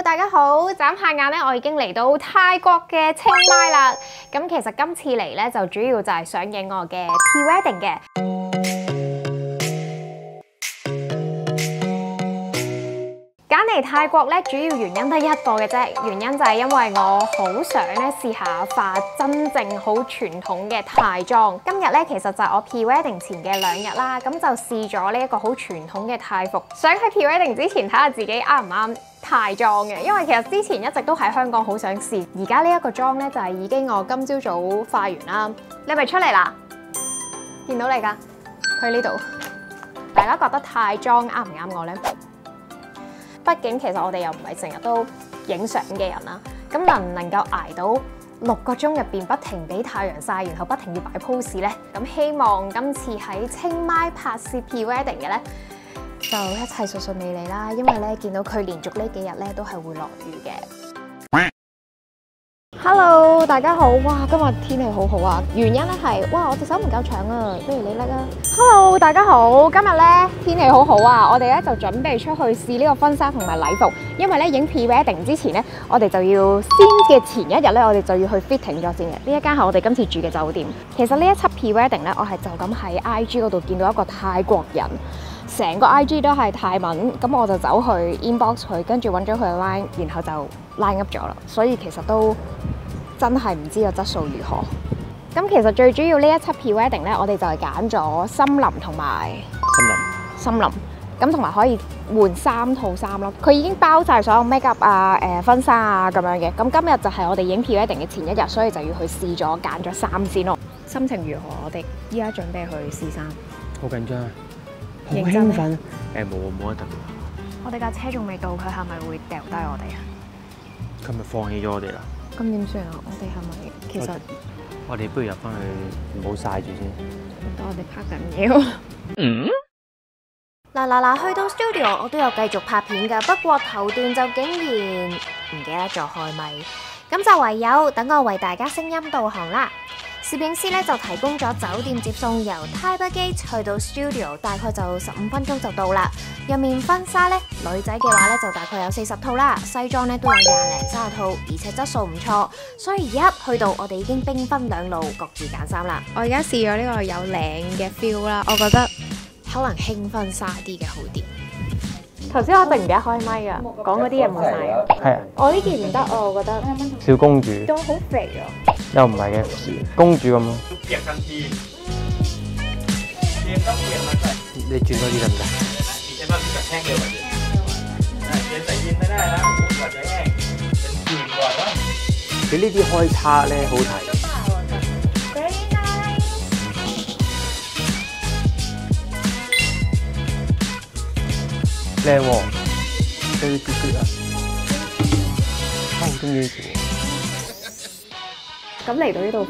大家好！眨下眼咧，我已經嚟到泰國嘅清邁啦。咁其實今次嚟咧，就主要就係想影我嘅 pre-wedding 嘅。揀嚟泰國咧，主要原因得一個嘅啫，原因就係因為我好想咧試下化真正好傳統嘅泰妝。今日咧其實就係我 pre-wedding 前嘅2日啦，咁就試咗呢一個好傳統嘅泰服，想喺 pre-wedding 之前睇下自己啱唔啱泰妝嘅，因為其實之前一直都喺香港好想試，而家呢一個妝咧就係已經我今朝早化完啦。你係咪出嚟啦？見到你㗎，佢呢度。大家覺得泰妝啱唔啱我咧？畢竟其實我哋又唔係成日都影相嘅人啦，咁能唔能夠捱到6個鐘入邊不停俾太陽曬，然後不停要擺 pose 咧？咁希望今次喺清邁拍攝 pre-wedding 嘅咧，就一切順順利利啦。因為咧見到佢連續呢幾日咧都係會落雨嘅。Hello， 大家好！哇，今日天氣好好啊！原因咧係，哇，我隻手唔夠長啊，不如你拎啊 ！Hello， 大家好！今日咧天氣好好啊，我哋咧就準備出去試呢個婚紗同埋禮服，因為咧影 pre-wedding 之前咧，我哋就要先嘅前一日咧，我哋就要去 fitting 咗先嘅。呢一間係我哋今次住嘅酒店。其實呢一輯 pre-wedding 咧，我係就咁喺 IG 嗰度見到一個泰國人。成個 IG 都係泰文，咁我就走去 inbox 佢，跟住揾咗佢嘅 line， 然後就 line up 咗啦。所以其實都真係唔知個質素如何。咁其實最主要呢一輯 pre-wedding 咧，我哋就係揀咗森林同埋森林，咁同埋可以換3套衫咯。佢已經包晒所有 make up 啊、婚紗啊咁樣嘅。咁今日就係我哋影 pre-wedding 嘅前一日，所以就要去試咗揀咗衫先咯。心情如何？我哋依家準備去試衫。好緊張。好興奮！冇得等。我哋架車仲未到，佢係咪會掉低我哋啊？佢咪放棄咗我哋啦？咁點算啊？我哋係咪其實我哋不如入翻去，唔好曬住先。我哋拍緊嘢。嗱，去到 studio 我都有繼續拍片㗎，不過頭段就竟然唔記得咗開咪，咁就唯有等我為大家聲音導航啦。攝影師咧就提供咗酒店接送，由 Tiber Gate 去到 studio 大概就15分鐘就到啦。入面婚紗咧，女仔嘅話咧就大概有40套啦，西裝咧都有20零30套，而且質素唔錯。所以一去到我哋已經兵分兩路，各自揀衫啦。我而家試咗呢個有領嘅 feel 啦，我覺得可能輕婚紗啲嘅好啲。頭先我突然間開咪㗎，講嗰啲嘢冇晒啊。係啊。我呢件唔得啊，我覺得。小公主。仲好肥啊！又唔係嘅，公主咁咯。你轉多啲得唔得？佢呢啲開叉咧好睇。靚喎，有啲嘟嘟啊！我好中意呢條。咁嚟到呢度，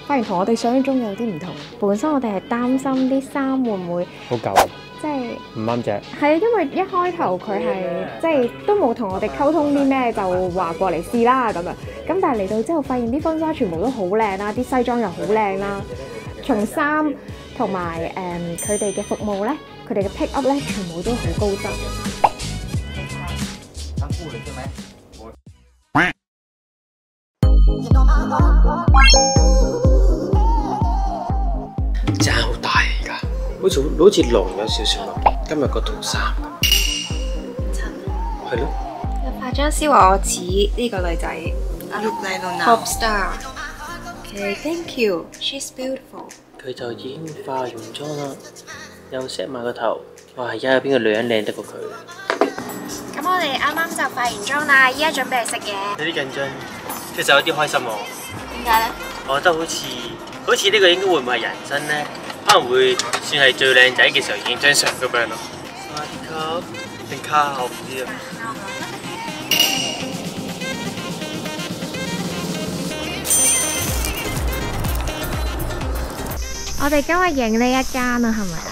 發現同我哋想象中有啲唔同。本身我哋係擔心啲衫會唔會好舊，即係唔啱隻。係啊，因為一開頭佢係即係都冇同我哋溝通啲咩，就話過嚟試啦咁樣。咁但係嚟到之後，發現啲婚紗全部都好靚啦，啲西裝又好靚啦。從衫同埋佢哋嘅服務咧，佢哋嘅 pick up 咧，全部都好高質。真係好大而家，好似龍有少少咯。今日個套衫係咯。有化妝師話我似呢個女仔 ，Pop Star。Okay，thank you. She's beautiful. 佢就已經化完妝啦，又 set 埋個頭。哇！而家有邊個女人靚得過佢？咁我哋啱啱就化完妝啦，依家準備食嘢。有啲緊張，其實有啲開心喎。點解咧？我覺得好似呢個應該會唔會係人生咧？可能會算係最靚仔嘅時候影張相咁樣咯。沙啲卡定卡我唔知啊。我哋今日影呢一間啊，係咪啊？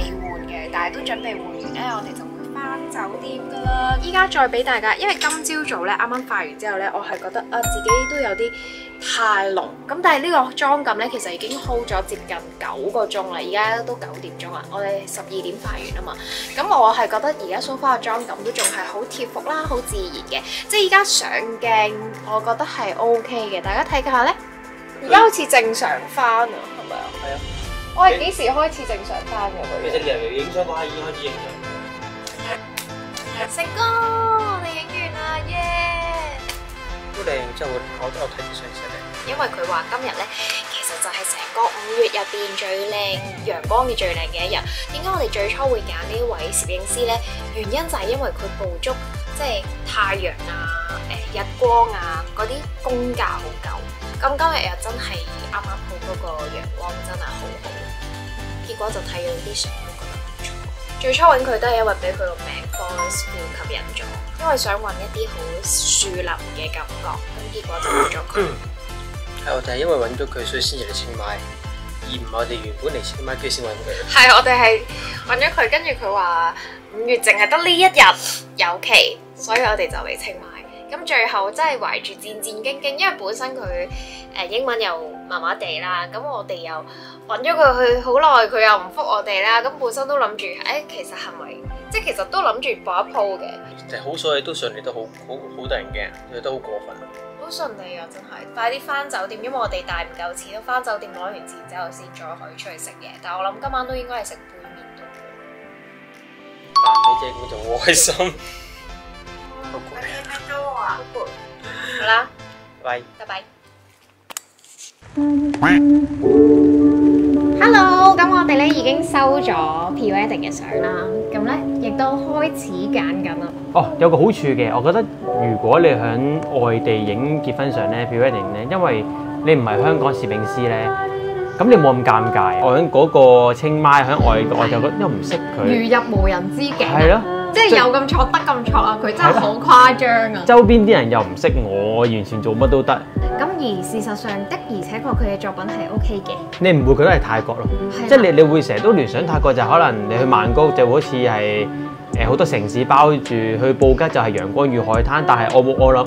未換嘅，但係都準備換完咧，我哋就會翻酒店噶啦。依家再俾大家，因為今朝早咧啱啱化完之後咧，我係覺得啊自己都有啲太濃，咁但係呢個妝感咧其實已經 hold 咗接近9個鐘啦，而家都9點鐘啦，我哋12點化完啊嘛，咁我係覺得而家 so far 嘅妝感都仲係好貼服啦，好自然嘅，即係而家上鏡我覺得係 OK 嘅，大家睇下咧，而家好似正常翻啊，係咪啊？係啊。我係幾時開始正常翻嘅佢？其實你由影相嗰下已經開始影相。成功，我哋影完啦，耶！好靚，真係我都有睇啲相先靚。因為佢話今日咧，其實就係成個5月入邊最靚陽光嘅最靚嘅一日。點解我哋最初會揀呢位攝影師咧？原因就係因為佢捕捉即係太陽啊、日光啊嗰啲功架好夠。咁今日又真係啱啱好嗰個陽光真係好好，結果就睇咗啲相都覺得唔錯。最初揾佢都係因為俾佢個名 Forest View 吸引咗，因為想揾一啲好樹林嘅感覺，咁結果就揾咗佢。係，我哋係因為揾咗佢，所以先至嚟清邁，而唔係我哋原本嚟清邁跟住先揾佢。係，我哋係揾咗佢，跟住佢話5月淨係得呢一日有期，所以我哋就嚟清邁。咁最後真係懷住戰戰兢兢，因為本身佢英文又麻麻地啦，咁我哋又揾咗佢去好耐，佢又唔覆我哋啦，咁本身都諗住其實係咪即係其實都諗住搏一鋪嘅。但係好所以都上嚟都好得人驚，你都好過分。好順利啊，真係！快啲翻酒店，因為我哋帶唔夠錢，都翻酒店攞完錢之後先再可以出去食嘢。但係我諗今晚都應該係食杯麵多。你姐咁就好開心。好攰。好攰。好啦，拜拜。拜拜。Hello，咁我哋咧已經收咗 pre-wedding 嘅相啦，咁咧亦都開始揀緊啦。哦，有個好處嘅，我覺得如果你喺外地影結婚相咧 pre-wedding 咧，因為你唔係香港攝影師咧，咁你冇咁尷尬。我喺嗰個清邁喺外國，我就覺得因為唔識佢，如入無人之境。係咯，即係有咁錯得咁錯啊！佢真係好誇張啊！周邊啲人又唔識我，完全做乜都得。咁而事實上的而且確佢嘅作品係 OK 嘅。你唔會覺得係泰國咯？即係你會成日都聯想泰國就可能你去曼谷就好似係好多城市包住，去布吉就係陽光與海灘，但係我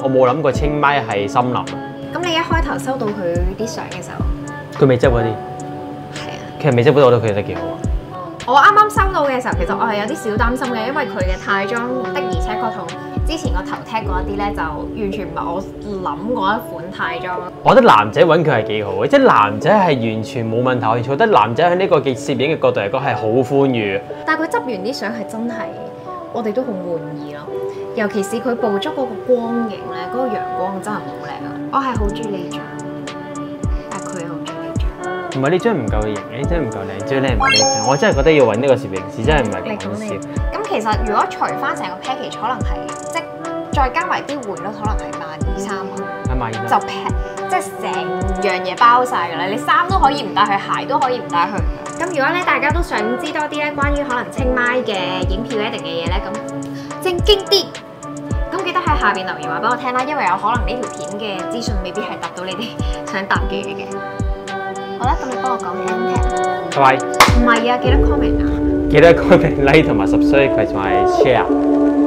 冇諗過清邁係森林。咁你一開頭收到佢啲相嘅時候，佢未執嗰啲，係啊，其實未執嗰啲我都覺得幾好啊。我啱啱收到嘅時候，其實我係有啲小擔心嘅，因為佢嘅泰裝的而且確同之前個頭踢嗰一啲咧，就完全唔係我諗嗰一款泰裝。我覺得男仔揾佢係幾好嘅，即係男仔係完全冇問題。我覺得男仔喺呢個嘅攝影嘅角度嚟講係好寬裕。但係佢執完啲相係真係，我哋都好滿意咯。尤其是佢捕捉嗰個光影咧，嗰個陽光真係好靚啊！我係好中意呢張，但係佢好中意呢張。唔係呢張唔夠型，呢張唔夠靚，最靚唔係呢張。我真係覺得要揾呢個攝影師，真係唔係講笑。咁其實如果除翻成個 package，可能係即再加埋啲換率，可能係12000-300蚊。就即係成樣嘢包晒㗎啦！你衫都可以唔帶去，鞋都可以唔帶去。咁如果咧大家都想知多啲咧關於可能清邁嘅影片 wedding 嘅嘢咧，咁正經啲，咁記得喺下邊留言話俾我聽啦，因為有可能呢條片嘅資訊未必係答到你哋想答嘅嘢嘅。好啦，咁你幫我講 hashtag。拜拜。唔係啊，記得 comment 啊。記得 comment、like 同埋 subscribe 同埋 share。